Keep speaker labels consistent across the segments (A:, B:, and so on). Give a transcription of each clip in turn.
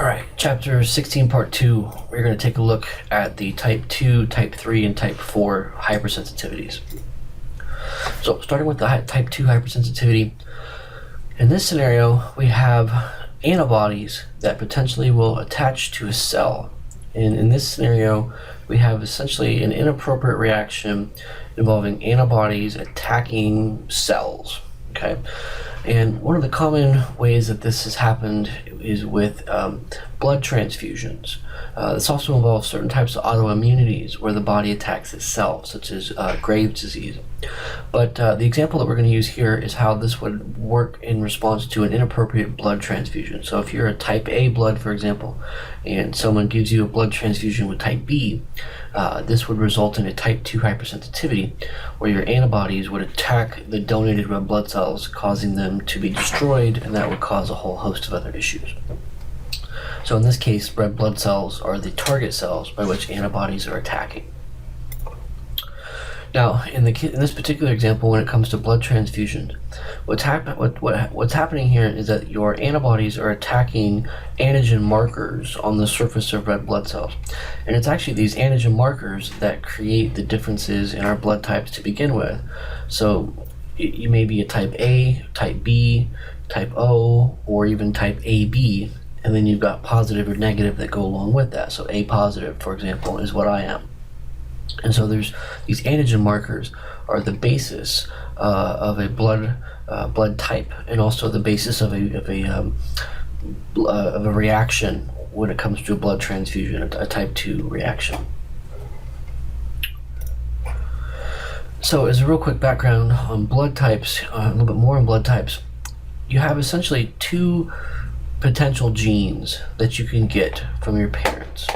A: All right, chapter 16, part 2, we're going to take a look at the type 2, type 3, and type 4 hypersensitivities. So starting with the type 2 hypersensitivity, in this scenario, we have antibodies that potentially will attach to a cell. And in this scenario, we have essentially an inappropriate reaction involving antibodies attacking cells, okay? And one of the common ways that this has happened is with blood transfusions. This also involves certain types of autoimmunities where the body attacks itself, such as Graves' disease. But the example that we're going to use here is how this would work in response to an inappropriate blood transfusion. So if you're a type A blood, for example, and someone gives you a blood transfusion with type B, this would result in a type 2 hypersensitivity, where your antibodies would attack the donated red blood cells, causing them to be destroyed, and that would cause a whole host of other issues. So in this case, red blood cells are the target cells by which antibodies are attacking. Now, in this particular example, when it comes to blood transfusion, what's happening here is that your antibodies are attacking antigen markers on the surface of red blood cells. And it's actually these antigen markers that create the differences in our blood types to begin with. So you may be a type A, type B, type O, or even type AB, and then you've got positive or negative that go along with that. So A positive, for example, is what I am. And so there's these antigen markers are the basis of a blood type, and also the basis of a reaction when it comes to a blood transfusion, a type 2 reaction. So as a real quick background on blood types, a little bit more on blood types, you have essentially two potential genes that you can get from your parents.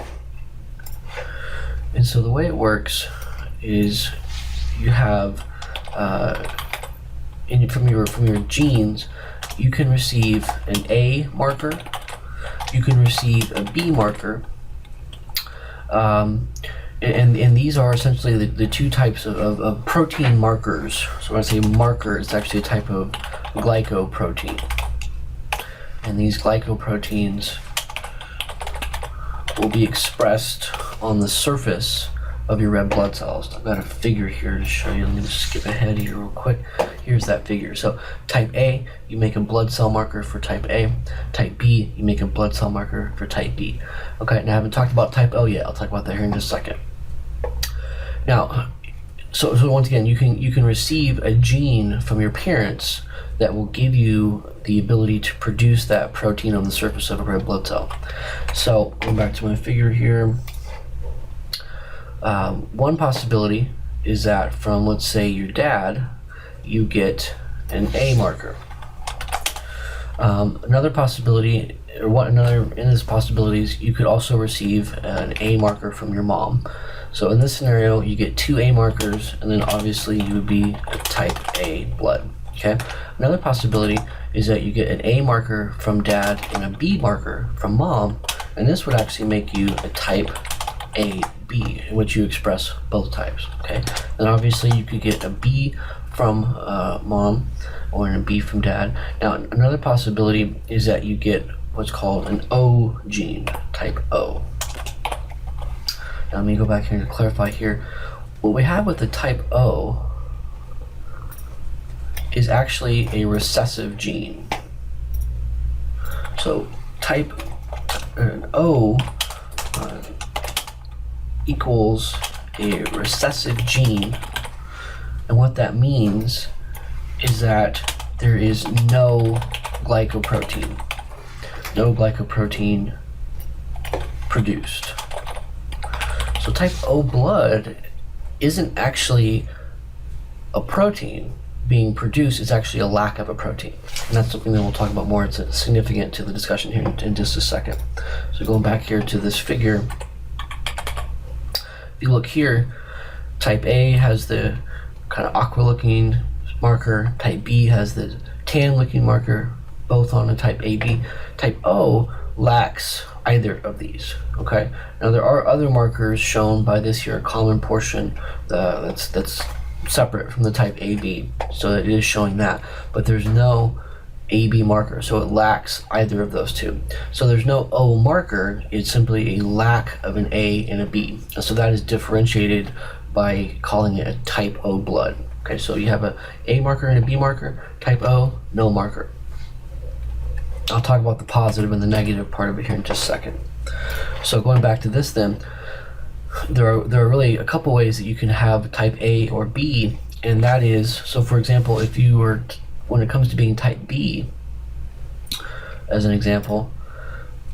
A: And so the way it works is you have from your genes, you can receive an A marker, you can receive a B marker, and these are essentially the two types of protein markers. So when I say marker, it's actually a type of glycoprotein. And these glycoproteins will be expressed on the surface of your red blood cells. I've got a figure here to show you. Let me just skip ahead here real quick. Here's that figure. So type A, you make a blood cell marker for type A. Type B, you make a blood cell marker for type B. Okay, now I haven't talked about type O yet. I'll talk about that here in just a second. Now, so once again, you can receive a gene from your parents that will give you the ability to produce that protein on the surface of a red blood cell. So going back to my figure here, one possibility is that from, let's say, your dad, you get an A marker. Another possibility, in this possibilities, you could also receive an A marker from your mom. So in this scenario, you get two A markers, and then obviously you would be a type A blood. Okay. Another possibility is that you get an A marker from dad and a B marker from mom, and this would actually make you a type AB, in which you express both types. Okay. Then obviously you could get a B from mom or a B from dad. Now another possibility is that you get what's called an O gene, type O. Now let me go back here to clarify here. What we have with the type O is actually a recessive gene. So type O equals a recessive gene, and what that means is that there is no glycoprotein produced. So type O blood isn't actually a protein being produced, is actually a lack of a protein. And that's something that we'll talk about more. It's significant to the discussion here in just a second. So going back here to this figure, if you look here, type A has the kind of aqua looking marker, type B has the tan looking marker, both on a type AB. Type O lacks either of these. Okay. Now there are other markers shown by this here common portion that's separate from the type AB, so it is showing that, but there's no AB marker, so it lacks either of those two. So there's no O marker, it's simply a lack of an A and a B. So that is differentiated by calling it a type O blood. Okay, so you have a A marker and a B marker, type O, no marker. I'll talk about the positive and the negative part of it here in just a second. So going back to this then, there are really a couple ways that you can have type A or B, and that is, so for example, if you were, when it comes to being type B, as an example,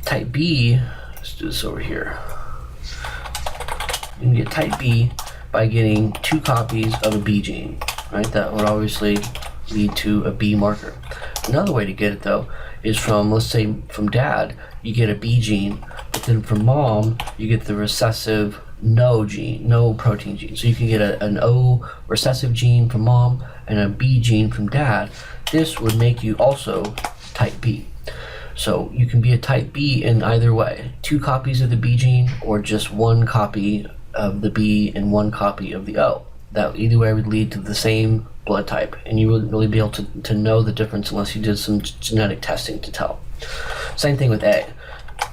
A: type B, let's do this over here. You can get type B by getting 2 copies of a B gene, right? That would obviously lead to a B marker. Another way to get it though is from, let's say from dad, you get a B gene, but then from mom, you get the recessive no gene, no protein gene. So you can get an O recessive gene from mom and a B gene from dad. This would make you also type B. So you can be a type B in either way, 2 copies of the B gene or just 1 copy of the B and 1 copy of the O. That either way would lead to the same blood type, and you wouldn't really be able to know the difference unless you did some genetic testing to tell. Same thing with A.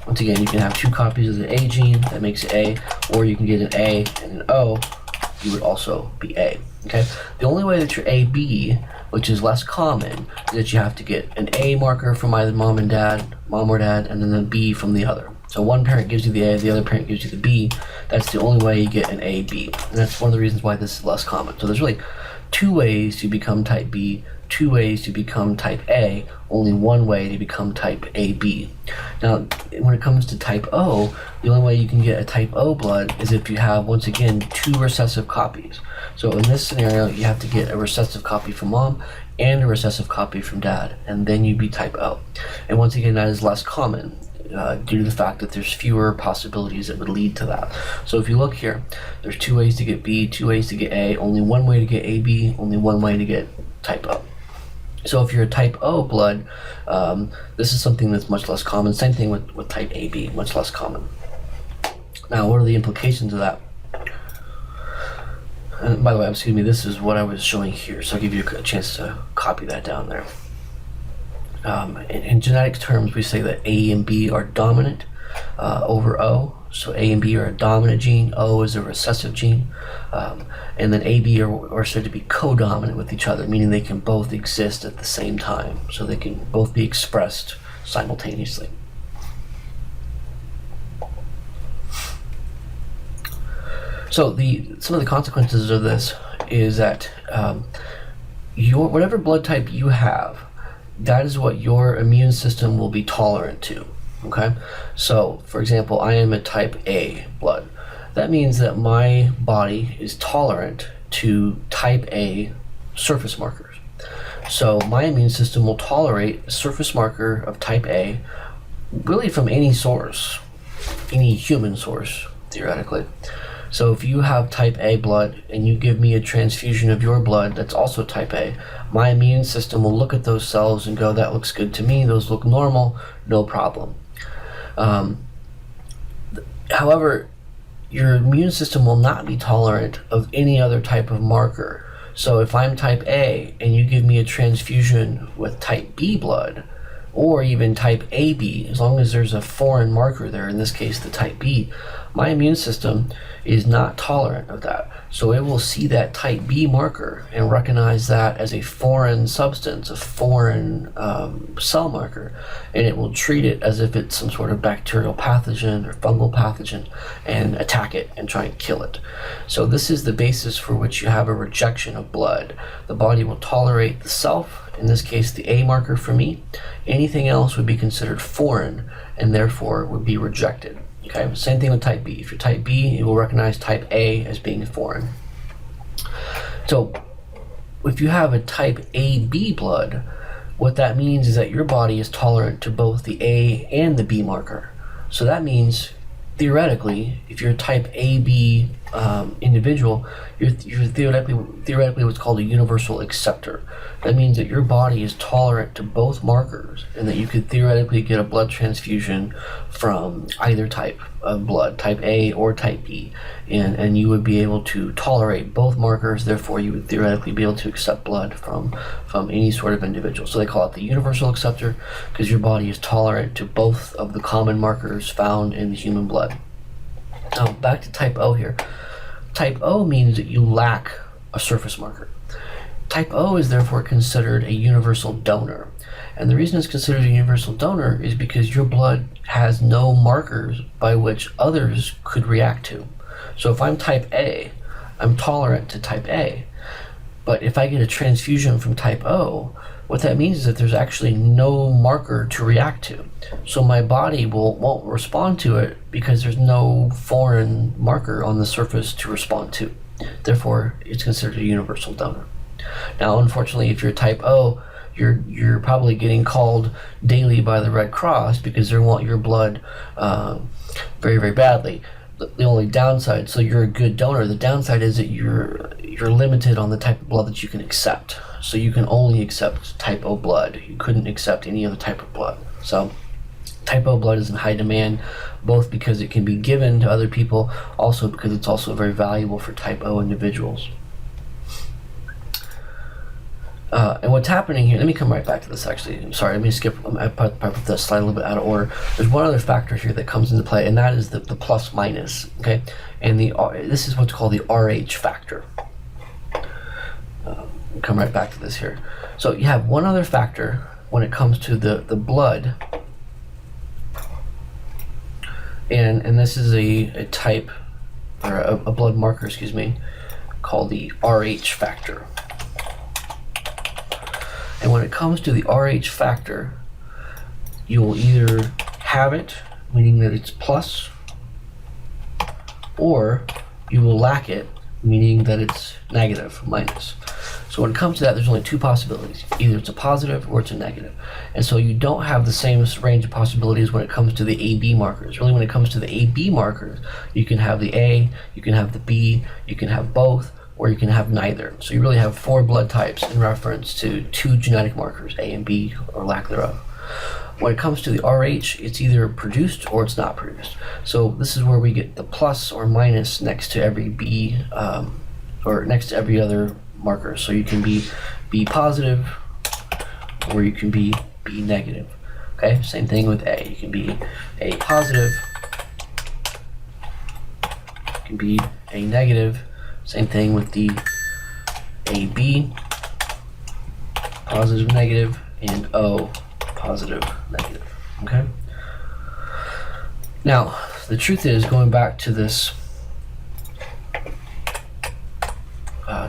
A: Once again, you can have 2 copies of the A gene, that makes it A, or you can get an A and an O, you would also be A. Okay? The only way that you're AB, which is less common, is that you have to get an A marker from either mom or dad, and then a B from the other. So one parent gives you the A, the other parent gives you the B. That's the only way you get an AB. And that's one of the reasons why this is less common. So there's really 2 ways to become type B, 2 ways to become type A, only 1 way to become type AB. Now, when it comes to type O, the only way you can get a type O blood is if you have, once again, 2 recessive copies. So in this scenario, you have to get a recessive copy from mom and a recessive copy from dad, and then you'd be type O. And once again, that is less common due to the fact that there's fewer possibilities that would lead to that. So if you look here, there's 2 ways to get B, 2 ways to get A, only 1 way to get AB, only 1 way to get type O. So if you're a type O blood, this is something that's much less common. Same thing with type AB, much less common. Now, what are the implications of that? And by the way, excuse me, this is what I was showing here, so I'll give you a chance to copy that down there. In genetic terms, we say that A and B are dominant over O. So A and B are a dominant gene, O is a recessive gene, and then AB are said to be co-dominant with each other, meaning they can both exist at the same time. So they can both be expressed simultaneously. So some of the consequences of this is that whatever blood type you have, that is what your immune system will be tolerant to. Okay, so for example, I am a type A blood. That means that my body is tolerant to type A surface markers. So my immune system will tolerate a surface marker of type A really from any source, any human source, theoretically. So if you have type A blood and you give me a transfusion of your blood that's also type A, my immune system will look at those cells and go, that looks good to me, those look normal, no problem. However, your immune system will not be tolerant of any other type of marker. So if I'm type A and you give me a transfusion with type B blood, or even type AB, as long as there's a foreign marker there, in this case the type B, my immune system is not tolerant of that. So it will see that type B marker and recognize that as a foreign substance, a foreign cell marker, and it will treat it as if it's some sort of bacterial pathogen or fungal pathogen and attack it and try and kill it. So this is the basis for which you have a rejection of blood. The body will tolerate the self, in this case the A marker for me. Anything else would be considered foreign and therefore would be rejected. Okay, same thing with type B. If you're type B, it will recognize type A as being foreign. So if you have a type AB blood, what that means is that your body is tolerant to both the A and the B marker. So that means, theoretically, if you're type AB individual, you're theoretically what's called a universal acceptor. That means that your body is tolerant to both markers, and that you could theoretically get a blood transfusion from either type of blood, type A or type B, and you would be able to tolerate both markers. Therefore, you would theoretically be able to accept blood from any sort of individual. So they call it the universal acceptor because your body is tolerant to both of the common markers found in the human blood. Now, back to type O here. Type O means that you lack a surface marker. Type O is therefore considered a universal donor. And the reason it's considered a universal donor is because your blood has no markers by which others could react to. So if I'm type A, I'm tolerant to type A. But if I get a transfusion from type O, what that means is that there's actually no marker to react to. So my body won't respond to it because there's no foreign marker on the surface to respond to. Therefore, it's considered a universal donor. Now, unfortunately, if you're type O, you're probably getting called daily by the Red Cross because they want your blood very, very badly. The only downside, so you're a good donor, the downside is that you're limited on the type of blood that you can accept. So you can only accept type O blood. You couldn't accept any other type of blood. So type O blood is in high demand, both because it can be given to other people, also because it's also very valuable for type O individuals. And what's happening here, let me come right back to this actually. I'm sorry, let me skip, I put the slide a little bit out of order. There's one other factor here that comes into play, and that is the plus minus, okay? And this is what's called the RH factor. Come right back to this here. So you have one other factor when it comes to the blood, and this is a type, or a blood marker, excuse me, called the RH factor. And when it comes to the RH factor, you will either have it, meaning that it's plus, or you will lack it, meaning that it's negative, minus. So when it comes to that, there's only two possibilities. Either it's a positive or it's a negative. And so you don't have the same range of possibilities when it comes to the AB markers. Really, when it comes to the AB markers, you can have the A, you can have the B, you can have both, or you can have neither. So you really have 4 blood types in reference to 2 genetic markers, A and B, or lack thereof. When it comes to the RH, it's either produced or it's not produced. So this is where we get the plus or minus next to every B, or next to every other marker. So you can be B positive, or you can be B negative. Okay, same thing with A. You can be A positive, you can be A negative. Same thing with the AB, positive, negative, and O, positive, negative, okay? Now, the truth is, going back to this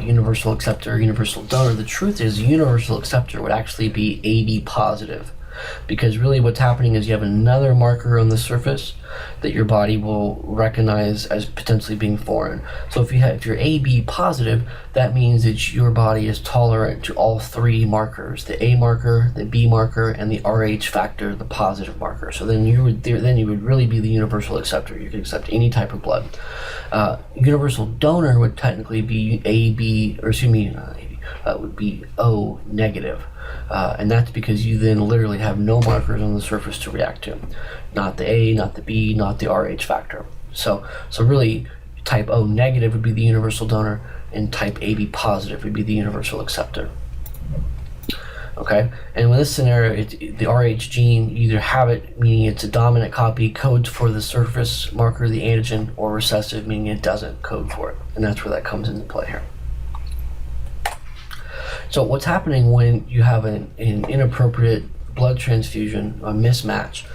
A: universal acceptor, universal donor, the truth is, a universal acceptor would actually be AB positive, because really what's happening is you have another marker on the surface that your body will recognize as potentially being foreign. So if you're AB positive, that means that your body is tolerant to all 3 markers: the A marker, the B marker, and the RH factor, the positive marker. So then you would really be the universal acceptor. You could accept any type of blood. Universal donor would technically be AB, or excuse me, would be O negative. And that's because you then literally have no markers on the surface to react to. Not the A, not the B, not the RH factor. So really, type O negative would be the universal donor, and type AB positive would be the universal acceptor. Okay, and in this scenario, the RH gene, you either have it, meaning it's a dominant copy, codes for the surface marker, the antigen, or recessive, meaning it doesn't code for it. And that's where that comes into play here. So what's happening when you have an inappropriate blood transfusion, a mismatch,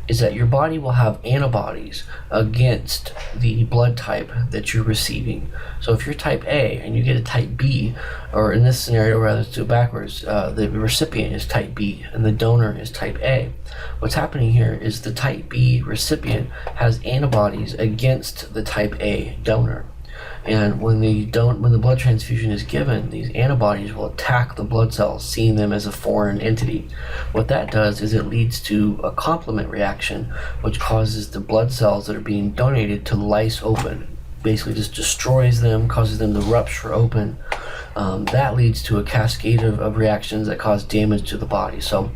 A: is that your body will have antibodies against the blood type that you're receiving. So if you're type A and you get a type B, or in this scenario, rather, let's do it backwards, the recipient is type B and the donor is type A. What's happening here is the type B recipient has antibodies against the type A donor. And when the blood transfusion is given, these antibodies will attack the blood cells, seeing them as a foreign entity. What that does is it leads to a complement reaction, which causes the blood cells that are being donated to lyse open, basically just destroys them, causes them to rupture open. That leads to a cascade of reactions that cause damage to the body. So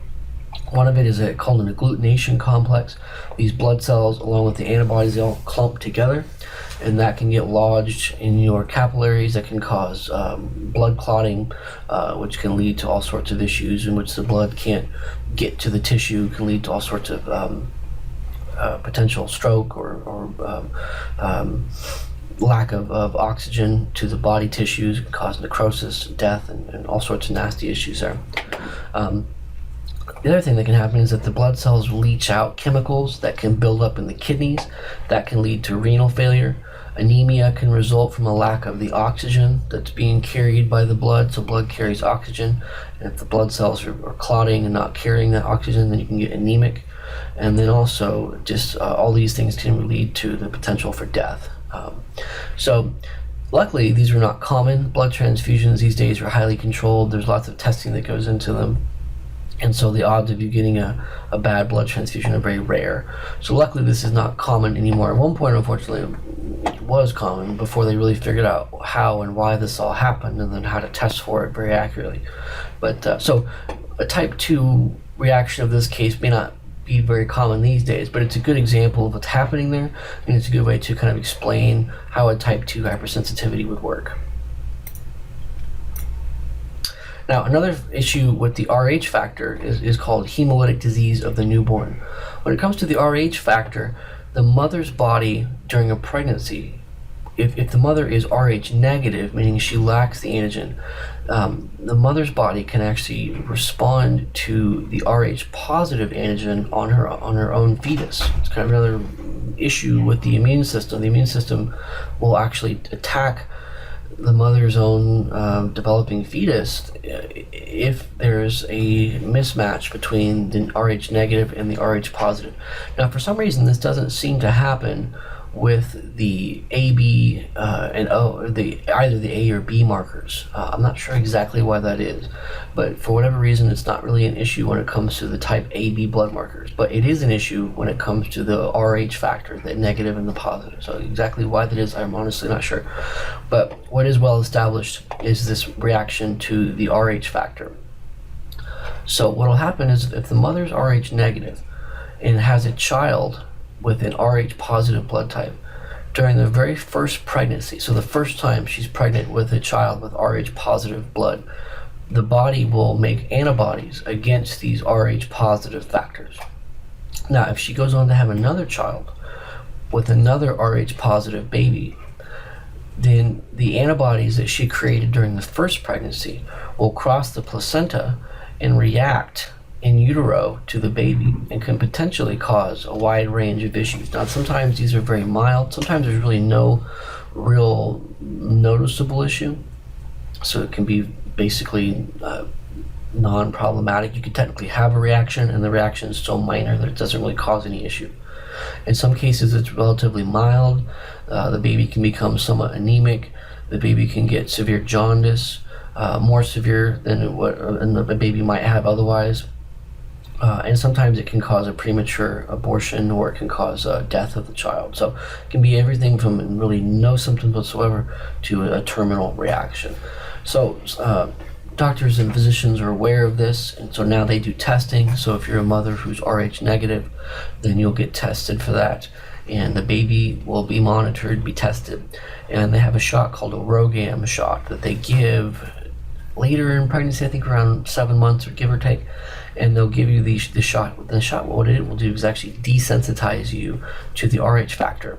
A: one of it is called an agglutination complex. These blood cells, along with the antibodies, they all clump together, and that can get lodged in your capillaries. That can cause blood clotting, which can lead to all sorts of issues in which the blood can't get to the tissue, can lead to all sorts of potential stroke or lack of oxygen to the body tissues, can cause necrosis, death, and all sorts of nasty issues there. The other thing that can happen is that the blood cells leach out chemicals that can build up in the kidneys. That can lead to renal failure. Anemia can result from a lack of the oxygen that's being carried by the blood. So blood carries oxygen, and if the blood cells are clotting and not carrying that oxygen, then you can get anemic. And then also just all these things can lead to the potential for death. So luckily, these are not common. Blood transfusions these days are highly controlled. There's lots of testing that goes into them. And so the odds of you getting a bad blood transfusion are very rare. So luckily this is not common anymore. At one point, unfortunately, it was common before they really figured out how and why this all happened and then how to test for it very accurately. But so a type 2 reaction of this case may not be very common these days, but it's a good example of what's happening there, and it's a good way to kind of explain how a type 2 hypersensitivity would work. Now, another issue with the Rh factor is called hemolytic disease of the newborn. When it comes to the Rh factor, the mother's body during a pregnancy, if the mother is Rh negative, meaning she lacks the antigen, the mother's body can actually respond to the Rh positive antigen on her own fetus. It's kind of another issue with the immune system. The immune system will actually attack the mother's own developing fetus if there's a mismatch between the Rh negative and the Rh positive. Now, for some reason, this doesn't seem to happen with the AB and O, either the A or B markers. I'm not sure exactly why that is, but for whatever reason, it's not really an issue when it comes to the type AB blood markers, but it is an issue when it comes to the Rh factor, the negative and the positive. So exactly why that is, I'm honestly not sure. But what is well established is this reaction to the Rh factor. So what will happen is if the mother's Rh negative and has a child with an Rh positive blood type, during the very first pregnancy, so the first time she's pregnant with a child with Rh positive blood, the body will make antibodies against these Rh positive factors. Now, if she goes on to have another child with another Rh positive baby, then the antibodies that she created during the first pregnancy will cross the placenta and react in utero to the baby and can potentially cause a wide range of issues. Now, sometimes these are very mild. Sometimes there's really no real noticeable issue. So it can be basically non-problematic. You could technically have a reaction, and the reaction is so minor that it doesn't really cause any issue. In some cases, it's relatively mild. The baby can become somewhat anemic. The baby can get severe jaundice, more severe than what a baby might have otherwise. And sometimes it can cause a premature abortion, or it can cause death of the child. So it can be everything from really no symptoms whatsoever to a terminal reaction. So doctors and physicians are aware of this, and so now they do testing. So if you're a mother who's Rh negative, then you'll get tested for that, and the baby will be monitored, be tested. And they have a shot called a RhoGAM shot that they give later in pregnancy, I think around 7 months or give or take, and they'll give you the shot. The shot, what it will do is actually desensitize you to the Rh factor.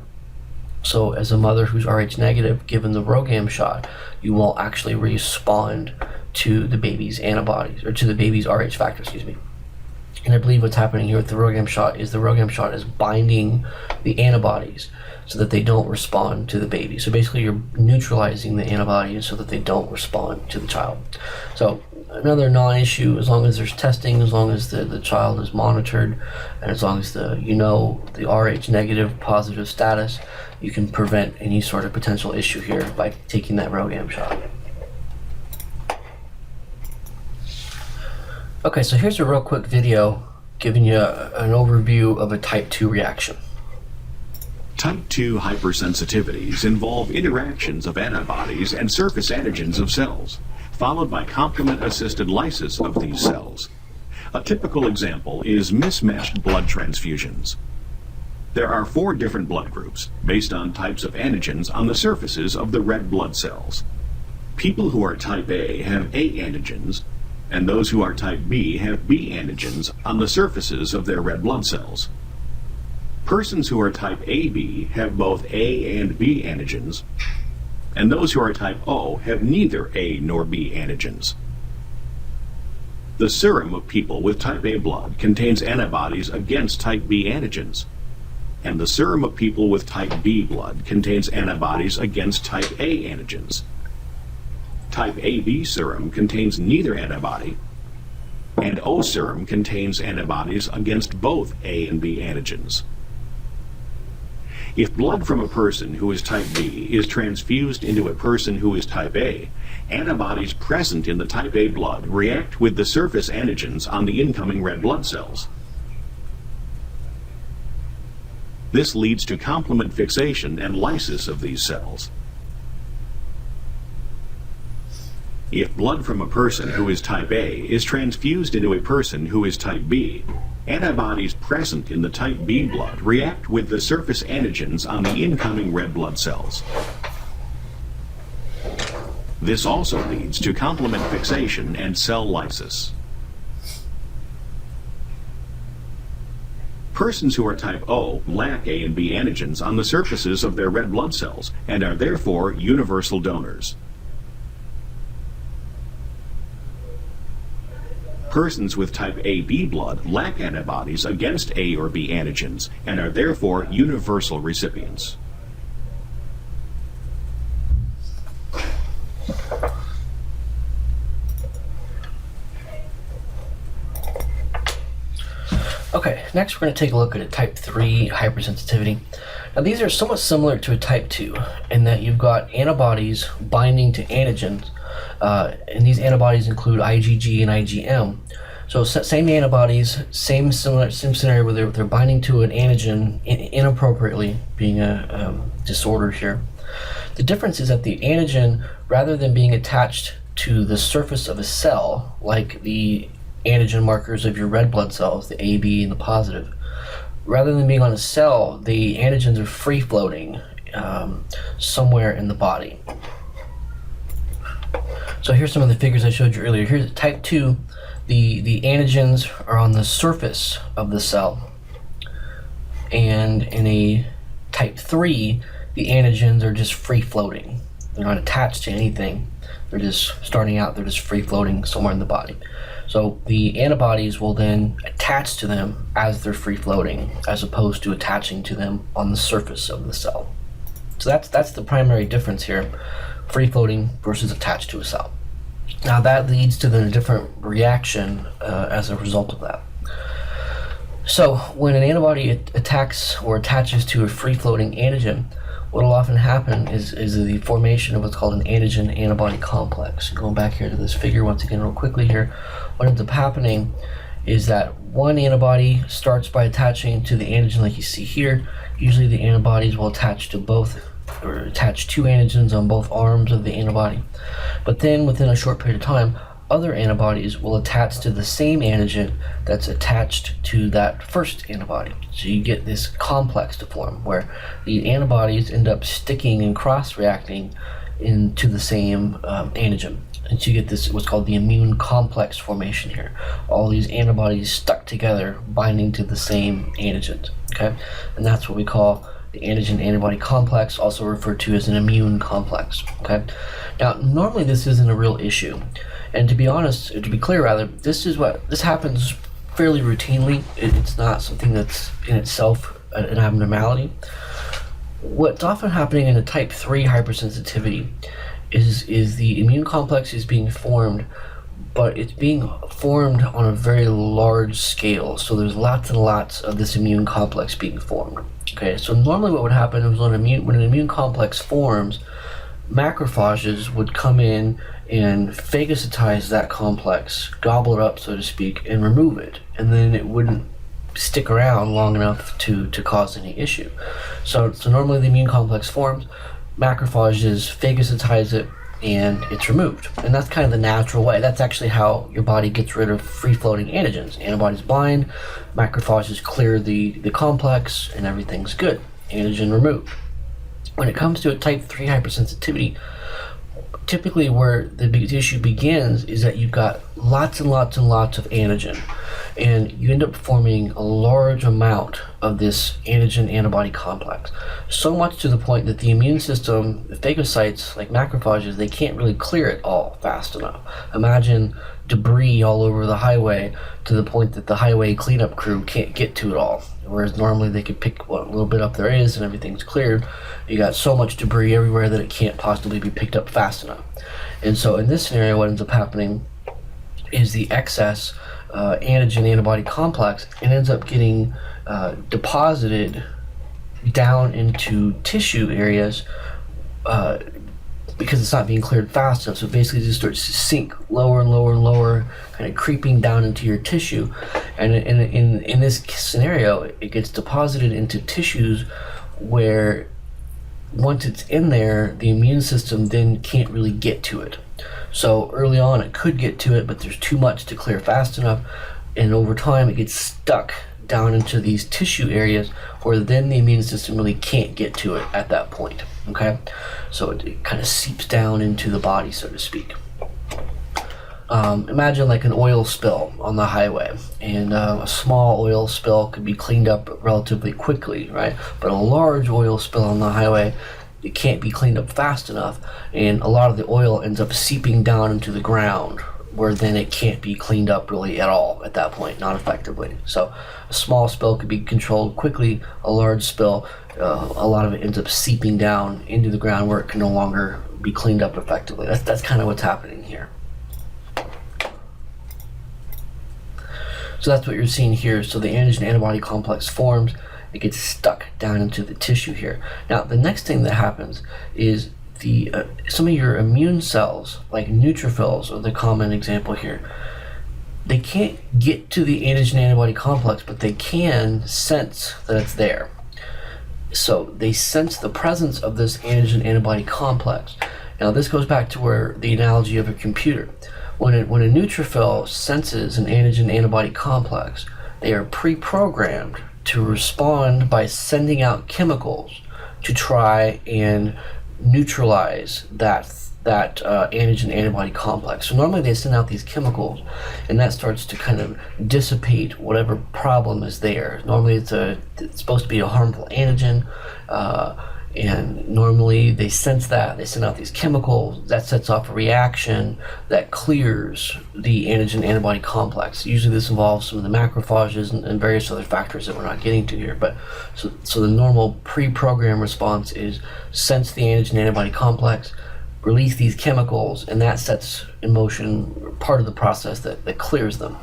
A: So as a mother who's Rh negative, given the RhoGAM shot, you will actually respond to the baby's antibodies, or to the baby's Rh factor, excuse me. And I believe what's happening here with the RhoGAM shot is the RhoGAM shot is binding the antibodies so that they don't respond to the baby. So basically you're neutralizing the antibodies so that they don't respond to the child. So another non-issue, as long as there's testing, as long as the child is monitored, and as long as the Rh negative positive status, you can prevent any sort of potential issue here by taking that RhoGAM shot. Okay, so here's a real quick video giving you an overview of a type 2 reaction.
B: Type II hypersensitivities involve interactions of antibodies and surface antigens of cells, followed by complement-assisted lysis of these cells. A typical example is mismatched blood transfusions. There are 4 different blood groups based on types of antigens on the surfaces of the red blood cells. People who are type A have A antigens, and those who are type B have B antigens on the surfaces of their red blood cells. Persons who are type AB have both A and B antigens, and those who are type O have neither A nor B antigens. The serum of people with type A blood contains antibodies against type B antigens, and the serum of people with type B blood contains antibodies against type A antigens. Type AB serum contains neither antibody, and O serum contains antibodies against both A and B antigens. If blood from a person who is type B is transfused into a person who is type A, antibodies present in the type A blood react with the surface antigens on the incoming red blood cells. This leads to complement fixation and lysis of these cells. If blood from a person who is type A is transfused into a person who is type B, antibodies present in the type B blood react with the surface antigens on the incoming red blood cells. This also leads to complement fixation and cell lysis. Persons who are type O lack A and B antigens on the surfaces of their red blood cells and are therefore universal donors. Persons with type AB blood lack antibodies against A or B antigens and are therefore universal recipients.
A: Okay, next we're going to take a look at a type 3 hypersensitivity. Now these are somewhat similar to a type 2 in that you've got antibodies binding to antigens, and these antibodies include IgG and IgM. So same antibodies, same scenario where they're binding to an antigen inappropriately, being a disorder here. The difference is that the antigen, rather than being attached to the surface of a cell, like the antigen markers of your red blood cells, the AB and the positive, rather than being on a cell, the antigens are free floating somewhere in the body. So here's some of the figures I showed you earlier. Here's type 2, the antigens are on the surface of the cell, and in a type 3, the antigens are just free floating. They're not attached to anything. They're just starting out, they're just free floating somewhere in the body. So the antibodies will then attach to them as they're free floating, as opposed to attaching to them on the surface of the cell. So that's the primary difference here, free floating versus attached to a cell. Now that leads to the different reaction as a result of that. So when an antibody attacks or attaches to a free floating antigen, what will often happen is the formation of what's called an antigen antibody complex. Going back here to this figure once again real quickly here, what ends up happening is that one antibody starts by attaching to the antigen like you see here. Usually the antibodies will attach to both, or attach 2 antigens on both arms of the antibody. But then within a short period of time, other antibodies will attach to the same antigen that's attached to that first antibody. So you get this complex to form where the antibodies end up sticking and cross-reacting into the same antigen. And so you get this, what's called the immune complex formation here. All these antibodies stuck together, binding to the same antigens, okay? And that's what we call the antigen antibody complex, also referred to as an immune complex, okay? Now, normally this isn't a real issue. And to be honest, to be clear rather, this happens fairly routinely. It's not something that's in itself an abnormality. What's often happening in a type 3 hypersensitivity is the immune complex is being formed, but it's being formed on a very large scale. So there's lots and lots of this immune complex being formed. Okay, so normally what would happen is when an immune complex forms, macrophages would come in and phagocytize that complex, gobble it up, so to speak, and remove it. And then it wouldn't stick around long enough to cause any issue. So normally the immune complex forms, macrophages phagocytize it, and it's removed. And that's kind of the natural way. That's actually how your body gets rid of free-floating antigens. Antibodies bind, macrophages clear the complex, and everything's good. Antigen removed. When it comes to a type 3 hypersensitivity, typically where the issue begins is that you've got lots and lots and lots of antigen, and you end up forming a large amount of this antigen antibody complex, so much to the point that the immune system, the phagocytes like macrophages, they can't really clear it all fast enough. Imagine debris all over the highway to the point that the highway cleanup crew can't get to it all, whereas normally they could pick what little bit up there is and everything's cleared. You got so much debris everywhere that it can't possibly be picked up fast enough. And so in this scenario, what ends up happening is the excess antigen antibody complex, it ends up getting deposited down into tissue areas because it's not being cleared fast enough. So basically it just starts to sink lower and lower and lower, kind of creeping down into your tissue. And in this scenario, it gets deposited into tissues where once it's in there, the immune system then can't really get to it. So early on it could get to it, but there's too much to clear fast enough, and over time it gets stuck down into these tissue areas where then the immune system really can't get to it at that point. Okay, so it kind of seeps down into the body, so to speak. Imagine like an oil spill on the highway, and a small oil spill could be cleaned up relatively quickly, right? But a large oil spill on the highway, it can't be cleaned up fast enough, and a lot of the oil ends up seeping down into the ground, where then it can't be cleaned up really at all at that point, not effectively. So a small spill could be controlled quickly. A large spill, a lot of it ends up seeping down into the ground where it can no longer be cleaned up effectively. That's kind of what's happening here. So that's what you're seeing here. So the antigen antibody complex forms, it gets stuck down into the tissue here. Now the next thing that happens is some of your immune cells, like neutrophils are the common example here, they can't get to the antigen antibody complex, but they can sense that it's there. So they sense the presence of this antigen antibody complex. Now this goes back to where the analogy of a computer. When a neutrophil senses an antigen antibody complex, they are pre-programmed to respond by sending out chemicals to try and neutralize that antigen antibody complex. So normally they send out these chemicals, and that starts to kind of dissipate whatever problem is there. Normally it's supposed to be a harmful antigen, and normally they sense that, they send out these chemicals, that sets off a reaction that clears the antigen antibody complex. Usually this involves some of the macrophages and various other factors that we're not getting to here, but so the normal pre-programmed response is sense the antigen antibody complex, release these chemicals, and that sets in motion part of the process that clears them.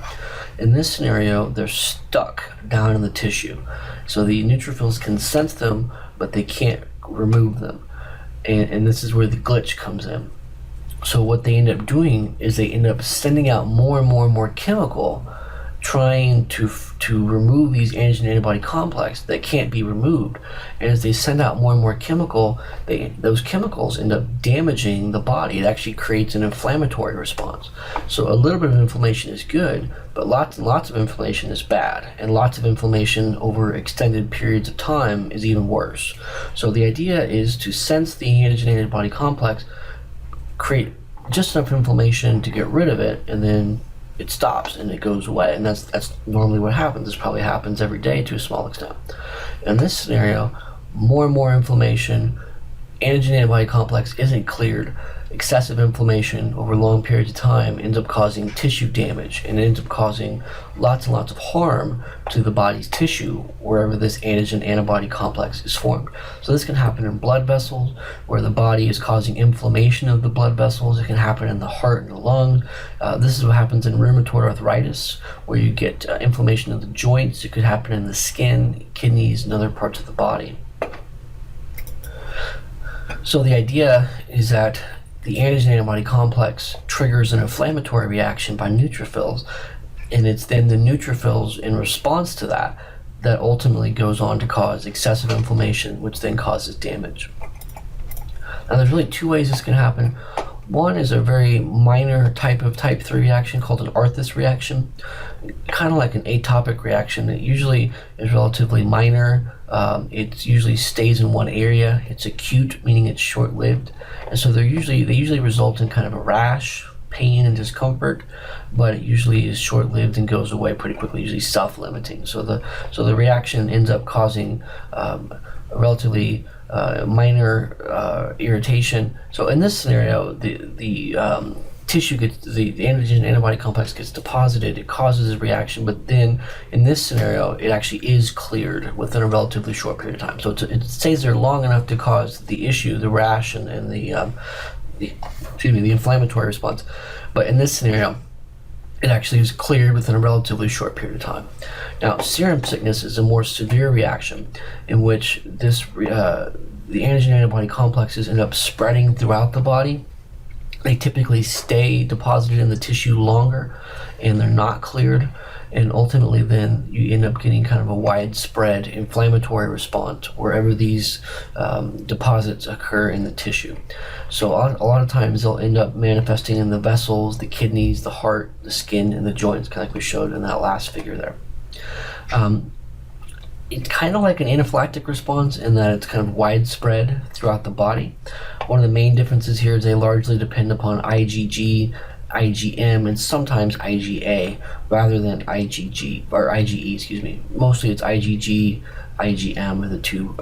A: In this scenario, they're stuck down in the tissue. So the neutrophils can sense them, but they can't remove them. And this is where the glitch comes in. So what they end up doing is they end up sending out more and more and more chemical, trying to remove these antigen antibody complex that can't be removed. And as they send out more and more chemical, those chemicals end up damaging the body. It actually creates an inflammatory response. So a little bit of inflammation is good, but lots and lots of inflammation is bad, and lots of inflammation over extended periods of time is even worse. So the idea is to sense the antigen antibody complex, create just enough inflammation to get rid of it, and then it stops and it goes away. And that's normally what happens. This probably happens every day to a small extent. In this scenario, more and more inflammation, antigen antibody complex isn't cleared, excessive inflammation over long periods of time ends up causing tissue damage, and it ends up causing lots and lots of harm to the body's tissue wherever this antigen antibody complex is formed. So this can happen in blood vessels where the body is causing inflammation of the blood vessels. It can happen in the heart and the lungs. This is what happens in rheumatoid arthritis, where you get inflammation of the joints. It could happen in the skin, kidneys, and other parts of the body. So the idea is that the antigen antibody complex triggers an inflammatory reaction by neutrophils, And it's then the neutrophils in response to that that ultimately goes on to cause excessive inflammation, which then causes damage. Now there's really two ways this can happen. One is a very minor type of type 3 reaction called an Arthus reaction, kind of like an atopic reaction. It usually is relatively minor. It usually stays in one area. It's acute, meaning it's short-lived, and so they usually result in kind of a rash, pain, and discomfort, but it usually is short-lived and goes away pretty quickly, usually self-limiting. So the reaction ends up causing a relatively minor irritation. So in this scenario, the tissue gets the antigen antibody complex gets deposited. It causes a reaction, but then in this scenario, it actually is cleared within a relatively short period of time. So it stays there long enough to cause the issue, the rash, and the inflammatory response. But in this scenario, it actually is cleared within a relatively short period of time. Now, serum sickness is a more severe reaction in which the antigen antibody complexes end up spreading throughout the body. They typically stay deposited in the tissue longer, and they're not cleared. And ultimately, then you end up getting kind of a widespread inflammatory response wherever these deposits occur in the tissue. So a lot of times they'll end up manifesting in the vessels, the kidneys, the heart, the skin, and the joints, kind of like we showed in that last figure there. It's kind of like an anaphylactic response in that it's kind of widespread throughout the body. One of the main differences here is they largely depend upon IgG, IgM, and sometimes IgA rather than IgG or IgE, excuse me. Mostly it's IgG, IgM are the two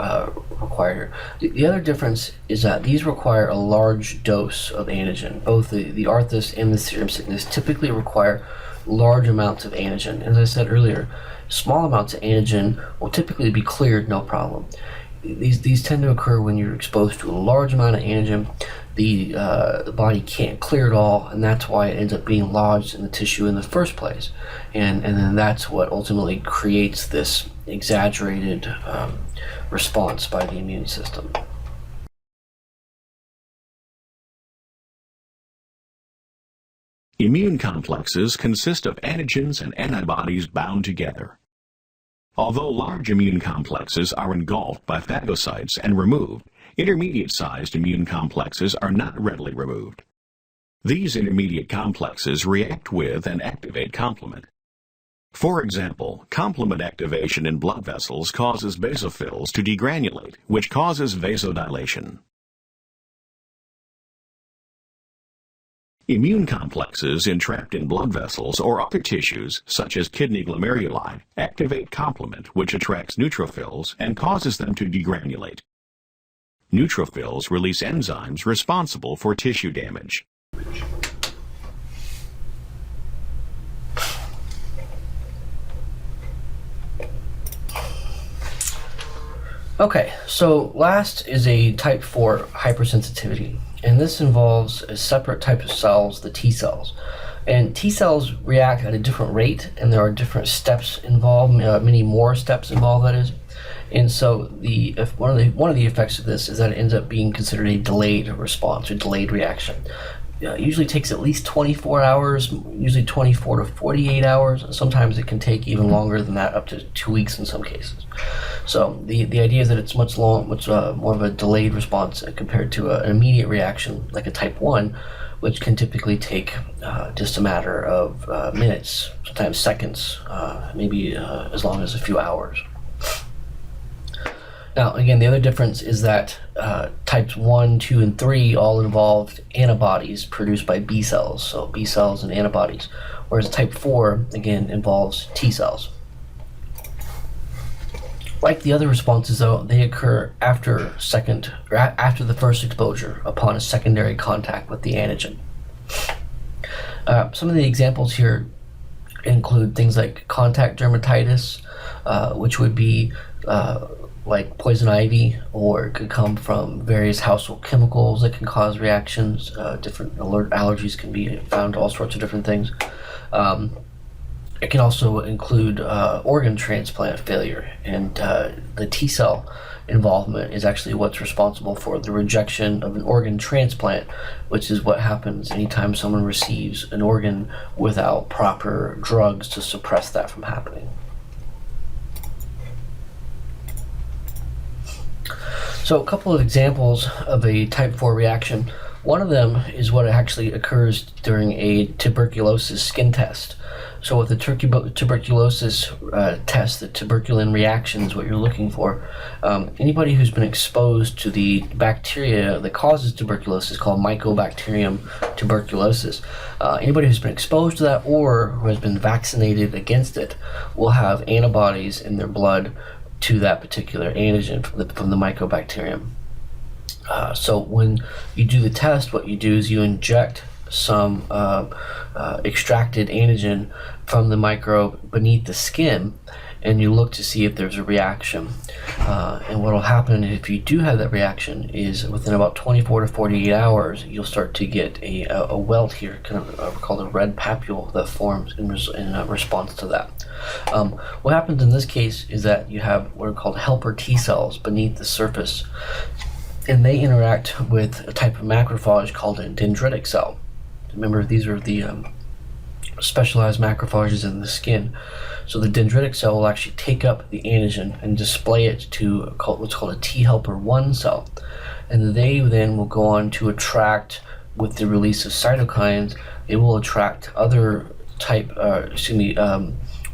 A: required. The other difference is that these require a large dose of antigen. Both the Arthus and the serum sickness typically require large amounts of antigen. As I said earlier, small amounts of antigen will typically be cleared no problem. These tend to occur when you're exposed to a large amount of antigen. The body can't clear it all, and that's why it ends up being lodged in the tissue in the first place. And then that's what ultimately creates this exaggerated response by the immune system.
B: Immune complexes consist of antigens and antibodies bound together. Although large immune complexes are engulfed by phagocytes and removed, intermediate-sized immune complexes are not readily removed. These intermediate complexes react with and activate complement. For example, complement activation in blood vessels causes basophils to degranulate, which causes vasodilation. Immune complexes entrapped in blood vessels or other tissues, such as kidney glomeruli, activate complement, which attracts neutrophils and causes them to degranulate. Neutrophils release enzymes responsible for tissue damage.
A: Okay, so last is a type 4 hypersensitivity, and this involves a separate type of cells, the T cells. And T cells react at a different rate, and there are different steps involved, many more steps involved, that is. And so one of the effects of this is that it ends up being considered a delayed response or delayed reaction. It usually takes at least 24 hours, usually 24 to 48 hours. Sometimes it can take even longer than that, up to 2 weeks in some cases. So the idea is that it's much more of a delayed response compared to an immediate reaction like a type 1, which can typically take just a matter of minutes, sometimes seconds, maybe as long as a few hours. Now, again, the other difference is that types 1, 2, and 3 all involved antibodies produced by B cells, so B cells and antibodies, whereas type 4, again, involves T cells. Like the other responses, though, they occur after the first exposure upon a secondary contact with the antigen. Some of the examples here include things like contact dermatitis, which would be like poison ivy, or it could come from various household chemicals that can cause reactions. Different allergies can be found to all sorts of different things. It can also include organ transplant failure, and the T cell involvement is actually what's responsible for the rejection of an organ transplant, which is what happens anytime someone receives an organ without proper drugs to suppress that from happening. So a couple of examples of a type 4 reaction. One of them is what actually occurs during a tuberculosis skin test. So with the tuberculosis test, the tuberculin reaction is what you're looking for. Anybody who's been exposed to the bacteria that causes tuberculosis, called Mycobacterium tuberculosis, anybody who's been exposed to that or who has been vaccinated against it will have antibodies in their blood to that particular antigen from the Mycobacterium. So when you do the test, what you do is you inject some extracted antigen from the microbe beneath the skin, and you look to see if there's a reaction. And what will happen if you do have that reaction is within about 24 to 48 hours, you'll start to get a welt here, kind of called a red papule, that forms in response to that. What happens in this case is that you have what are called helper T cells beneath the surface, and they interact with a type of macrophage called a dendritic cell. Remember, these are the specialized macrophages in the skin. So the dendritic cell will actually take up the antigen and display it to what's called a T helper 1 cell. And they then will go on to attract, with the release of cytokines, it will attract other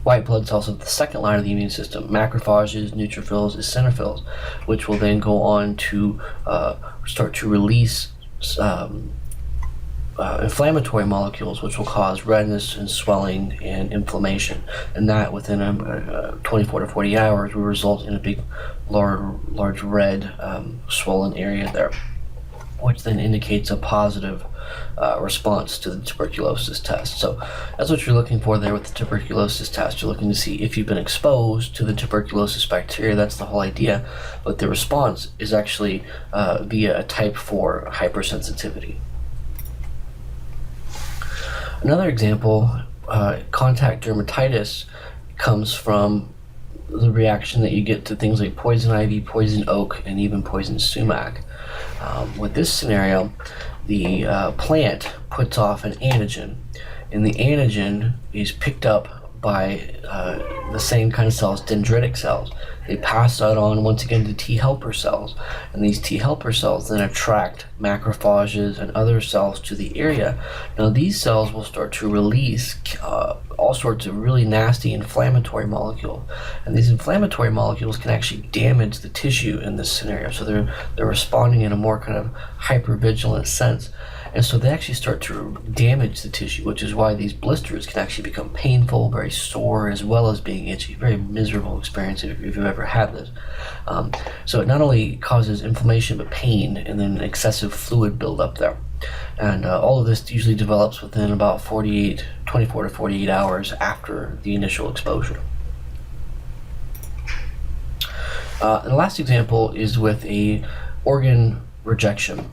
A: white blood cells of the second line of the immune system, macrophages, neutrophils, eosinophils, which will then go on to start to release inflammatory molecules, which will cause redness and swelling and inflammation, and that within 24 to 40 hours will result in a big, large red swollen area there, which then indicates a positive response to the tuberculosis test. So that's what you're looking for there with the tuberculosis test. You're looking to see if you've been exposed to the tuberculosis bacteria. That's the whole idea, but the response is actually via a type 4 hypersensitivity. Another example, contact dermatitis, comes from the reaction that you get to things like poison ivy, poison oak, and even poison sumac. With this scenario, the plant puts off an antigen, and the antigen is picked up by the same kind of cells, dendritic cells. They pass that on once again to T helper cells, and these T helper cells then attract macrophages and other cells to the area. Now these cells will start to release all sorts of really nasty inflammatory molecules, and these inflammatory molecules can actually damage the tissue in this scenario. So they're responding in a more kind of hypervigilant sense. And so they actually start to damage the tissue, which is why these blisters can actually become painful, very sore, as well as being itchy. Very miserable experience if you've ever had this. So it not only causes inflammation, but pain, and then excessive fluid buildup there. And all of this usually develops within about 24 to 48 hours after the initial exposure. And the last example is with a organ rejection.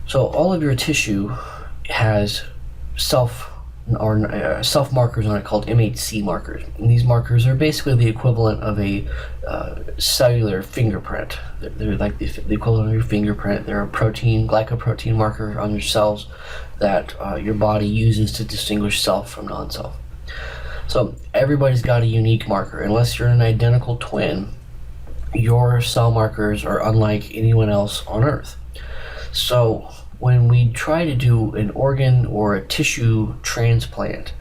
A: So all of your tissue has self markers on it called MHC markers, and these markers are basically the equivalent of a cellular fingerprint. They're like the equivalent of your fingerprint. They're a glycoprotein marker on your cells that your body uses to distinguish self from non-self. So everybody's got a unique marker. Unless you're an identical twin, your cell markers are unlike anyone else on Earth. So when we try to do an organ or a tissue transplant,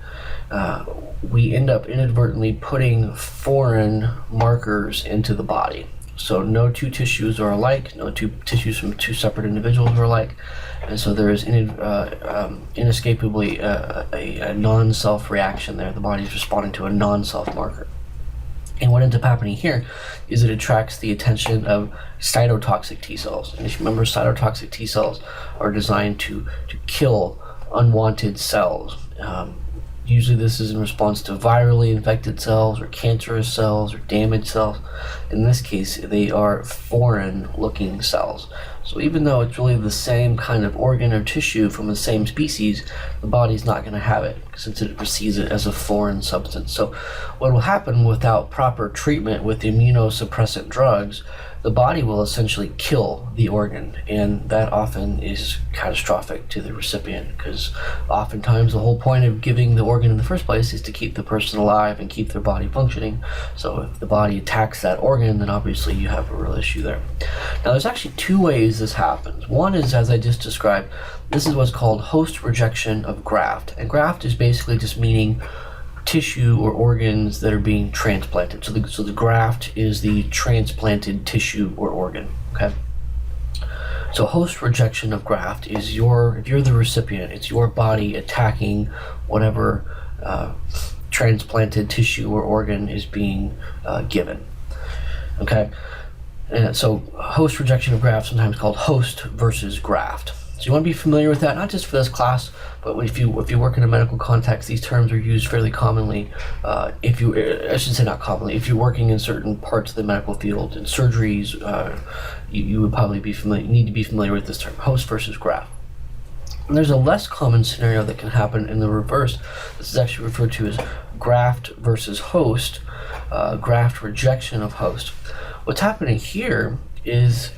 A: we end up inadvertently putting foreign markers into the body. So no two tissues are alike, no two tissues from two separate individuals are alike, and so there is inescapably a non-self reaction there. The body is responding to a non-self marker. And what ends up happening here is it attracts the attention of cytotoxic T cells. And if you remember, cytotoxic T cells are designed to kill unwanted cells. Usually this is in response to virally infected cells or cancerous cells or damaged cells. In this case, they are foreign looking cells. So even though it's really the same kind of organ or tissue from the same species, the body's not going to have it since it receives it as a foreign substance. So what will happen without proper treatment with immunosuppressant drugs, the body will essentially kill the organ, and that often is catastrophic to the recipient, because oftentimes the whole point of giving the organ in the first place is to keep the person alive and keep their body functioning. So if the body attacks that organ, then obviously you have a real issue there. Now there's actually two ways this happens. One is, as I just described, this is what's called host rejection of graft, and graft is basically just meaning tissue or organs that are being transplanted. So the graft is the transplanted tissue or organ. Okay. So host rejection of graft is if you're the recipient, it's your body attacking whatever transplanted tissue or organ is being given. Okay. And so host rejection of graft, sometimes called host versus graft. So you want to be familiar with that, not just for this class, but if you work in a medical context, these terms are used fairly commonly. I should say not commonly, if you're working in certain parts of the medical field, in surgeries, you would probably need to be familiar with this term, host versus graft. And there's a less common scenario that can happen in the reverse. This is actually referred to as graft versus host, graft rejection of host. What's happening here is,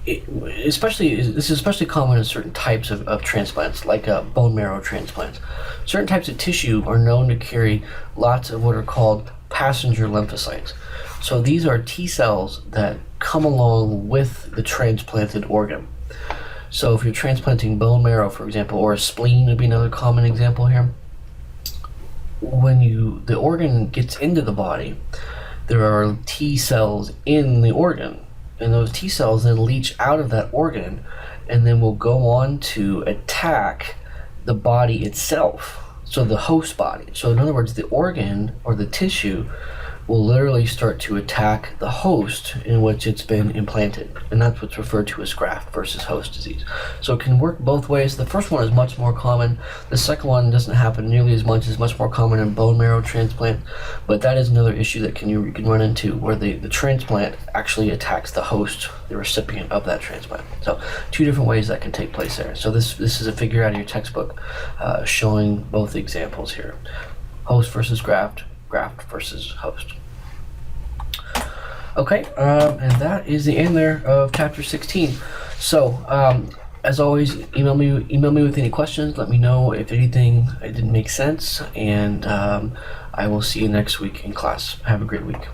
A: this is especially common in certain types of transplants, like bone marrow transplants. Certain types of tissue are known to carry lots of what are called passenger lymphocytes. So these are T cells that come along with the transplanted organ. So if you're transplanting bone marrow, for example, or a spleen would be another common example here, when the organ gets into the body, there are T cells in the organ. And those T cells then leach out of that organ and then will go on to attack the body itself, so the host body. So in other words, the organ or the tissue will literally start to attack the host in which it's been implanted. And that's what's referred to as graft versus host disease. So it can work both ways. The first one is much more common. The second one doesn't happen nearly as much. It's much more common in bone marrow transplant. But that is another issue that you can run into, where the transplant actually attacks the host, the recipient of that transplant. So two different ways that can take place there. So this is a figure out of your textbook showing both examples here. Host versus graft, graft versus host. Okay, and that is the end there of chapter 16. So, as always, email me with any questions. Let me know if anything didn't make sense, and I will see you next week in class. Have a great week.